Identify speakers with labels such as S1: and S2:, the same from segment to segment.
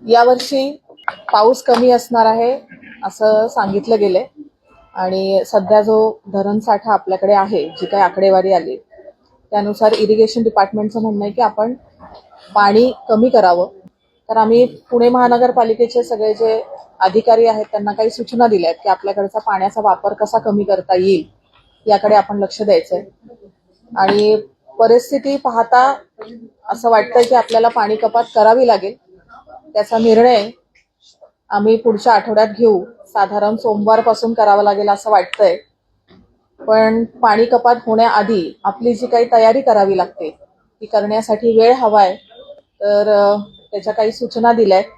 S1: यावर्षी पाऊस कमी असणार आहे असं सांगितलं गेलंय आणि सध्या जो धरण साठा आपल्याकडे आहे, जी काही आकडेवारी आली त्यानुसार इरिगेशन डिपार्टमेंटचं म्हणणं आहे की आपण पाणी कमी करावं. तर आम्ही पुणे महानगरपालिकेचे सगळे जे अधिकारी आहेत त्यांना काही सूचना दिल्या आहेत की आपल्याकडचा पाण्याचा वापर कसा कमी करता येईल याकडे आपण लक्ष द्यायचंय. आणि परिस्थिती पाहता असं वाटतंय की आपल्याला पाणी कपात करावी लागेल. त्याचा निर्णय आम्ही पुढच्या आठवड्यात घेऊ. साधारण सोमवारपासून करावा लागेल असं वाटतंय. पण पाणी कपात होण्याआधी आपली जी काही तयारी करावी लागते ती करण्यासाठी वेळ हवाय. तर त्याच्या काही सूचना दिल्या आहेत.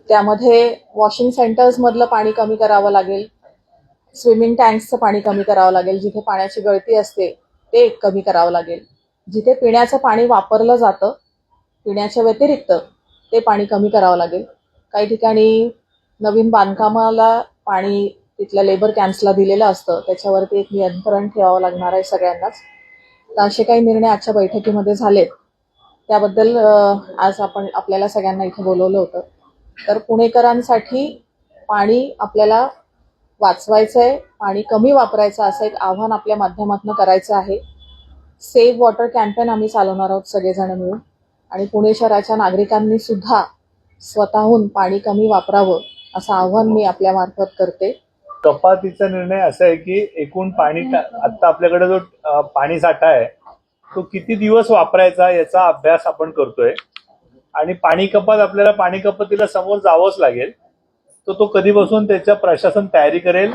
S1: त्यामध्ये वॉशिंग सेंटर्स मधलं पाणी कमी करावं लागेल, स्विमिंग टँक्सचं पाणी कमी करावं लागेल, जिथे पाण्याची गळती असते ते कमी करावं लागेल, जिथे पिण्याचं पाणी वापरलं जातं पिण्याच्या व्यतिरिक्त ते पाणी कमी करावं लागेल. काही ठिकाणी नवीन बांधकामाला पाणी तिथल्या लेबर कॅम्प्सला दिलेलं असतं, त्याच्यावरती एक नियंत्रण ठेवावं लागणार आहे सगळ्यांनाच. तर असे काही निर्णय आजच्या बैठकीमध्ये झालेत. त्याबद्दल आज आपल्याला सगळ्यांना इथे बोलवलं होतं. तर पुणेकरांसाठी पाणी आपल्याला वाचवायचंय, पाणी कमी वापरायचं असं एक आव्हान आपल्या माध्यमातून करायचं आहे. सेव्ह वॉटर कॅम्पेन आम्ही चालवणार आहोत सगळेजण मिळून. आणि पुणे शहराच्या नागरिकांनी सुद्धा स्वतःहून पाणी कमी वापरावं असं आव्हान मी आपल्या मार्फत करते.
S2: कपातीचा निर्णय असा आहे की एकूण पाणी आता आपल्याकडे जो पाणी साठा आहे तो किती दिवस वापरायचा याचा अभ्यास आपण करतोय. आणि पाणी कपात आपल्याला पाणी कपातीला समोर जावंच लागेल. तो कधीपासून त्याच्या प्रशासन तयारी करेल.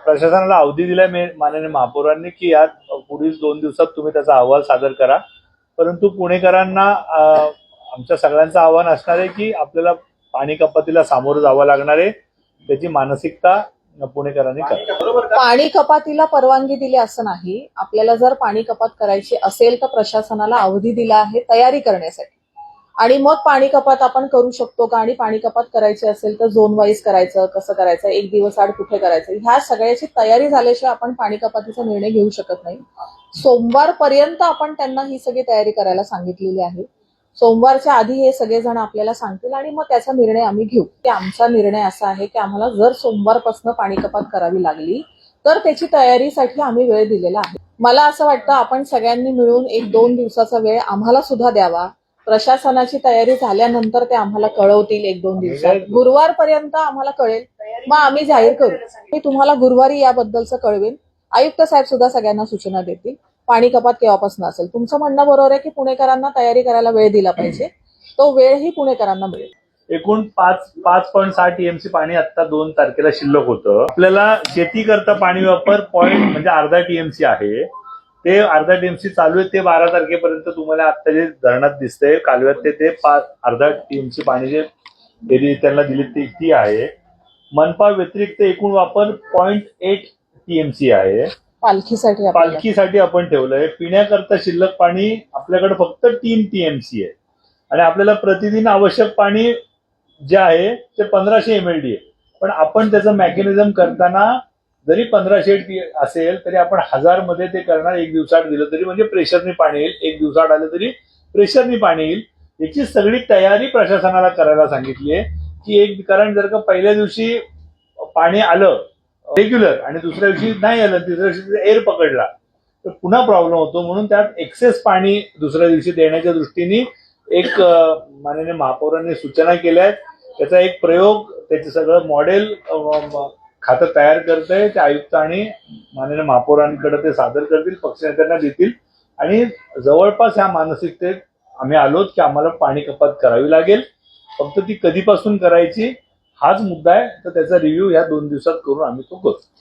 S2: प्रशासनाला अवधी दिलाय माननीय महापौरांनी की यात पुढील 2 दिवसात तुम्ही त्याचा अहवाल सादर करा. परंतु पुणेकरांना आमच्या सगळ्यांचं आव्हान असणार आहे की आपल्याला पाणी कपातीला सामोरं जावं लागणार आहे. त्याची मानसिकता पुणेकरांनी करा.
S1: पाणी कपातीला परवानगी दिली असं नाही. आपल्याला जर पाणी कपात करायची असेल तर प्रशासनाला अवधी दिला आहे तयारी करण्यासाठी. आणि मग पाणी कपात आपण करू शकतो का, आणि पाणी कपात करायची असेल तर झोन वाईज करायचं, कसं करायचं, एक दिवस आड कुठे करायचं, ह्या सगळ्याची तयारी झाल्याशिवाय आपण पाणी कपातीचा निर्णय घेऊ शकत नाही. सोमवारपर्यंत आपण त्यांना ही सगळी तयारी करायला सांगितलेली आहे. सोमवारच्या आधी हे सगळेजण आपल्याला सांगतील आणि मग त्याचा निर्णय आम्ही घेऊ. की आमचा निर्णय असा आहे की आम्हाला जर सोमवारपासून पाणी कपात करावी लागली तर त्याची तयारीसाठी आम्ही वेळ दिलेला आहे. मला असं वाटतं आपण सगळ्यांनी मिळून 1-2 दिवसाचा वेळ आम्हाला सुद्धा द्यावा. प्रशासनाची तयारी झाल्यानंतर ते आम्हाला कळवतील 1-2 दिवसात. गुरुवारपर्यंत आम्हाला कळेल, मग आम्ही जाहीर करू. मी तुम्हाला गुरुवारी याबद्दलचं कळवेन. आयुक्त साहेब सुद्धा सगळ्यांना सूचना देतील. पाणी कपात केव्हापासून असेल. तुमचं म्हणणं बरोबर आहे की पुणेकरांना तयारी करायला वेळ दिला पाहिजे. तो वेळही पुणेकरांना मिळेल.
S2: एकूण 5.6 टीएमसी पाणी आता 2 तारखेला शिल्लक होतं. आपल्याला शेती करता पाणी वापर पॉईंट म्हणजे अर्धा टीएमसी आहे. ते अर्धा टीएमसी चालू आहे. ते 12 तारखेपर्यंत तुम्हाला आता जे धरणात दिसतंय कालव्यात ते अर्धा टीएमसी पाणी जे त्यांना दिली ती आहे. मनपा व्यतिरिक्त एकूण वापर 0.8 टीएमसी आहे. पालखीसाठी आपण ठेवलंय. पिण्याकरता शिल्लक पाणी आपल्याकडे फक्त 3 टीएमसी आहे. आणि आपल्याला प्रतिदिन आवश्यक पाणी जे आहे ते 1500 MLD आहे. पण आपण त्याचं मेकॅनिझम करताना जरी 1500 असेल तरी आपण 1000 मध्ये ते करणार. 1 दिवसाआड दिलं तरी म्हणजे प्रेशरने पाणी येईल. 1 दिवसाआड आलं तरी प्रेशरने पाणी येईल. याची सगळी तयारी प्रशासनाला करायला सांगितली आहे की कारण जर का पहिल्या दिवशी पाणी आलं रेग्युलर आणि दुसऱ्या दिवशी नाही आलं, तिसऱ्या दिवशी एअर पकडला तर पुन्हा प्रॉब्लेम होतो. म्हणून त्यात एक्सेस पाणी दुसऱ्या दिवशी देण्याच्या दृष्टीने एक माननीय महापौरांनी सूचना केल्या आहेत. त्याचा एक प्रयोग, त्याचं सगळं मॉडेल खातं तयार करतंय. ते आयुक्त आणि माननीय महापौरांकडे ते सादर करतील, पक्षनेत्यांना देतील. आणि जवळपास ह्या मानसिकतेत आम्ही आलोत की आम्हाला पाणी कपात करावी लागेल. फक्त ती कधीपासून करायची हाच मुद्दा आहे. तर त्याचा रिव्ह्यू ह्या 2 दिवसात करून आम्ही तो करू.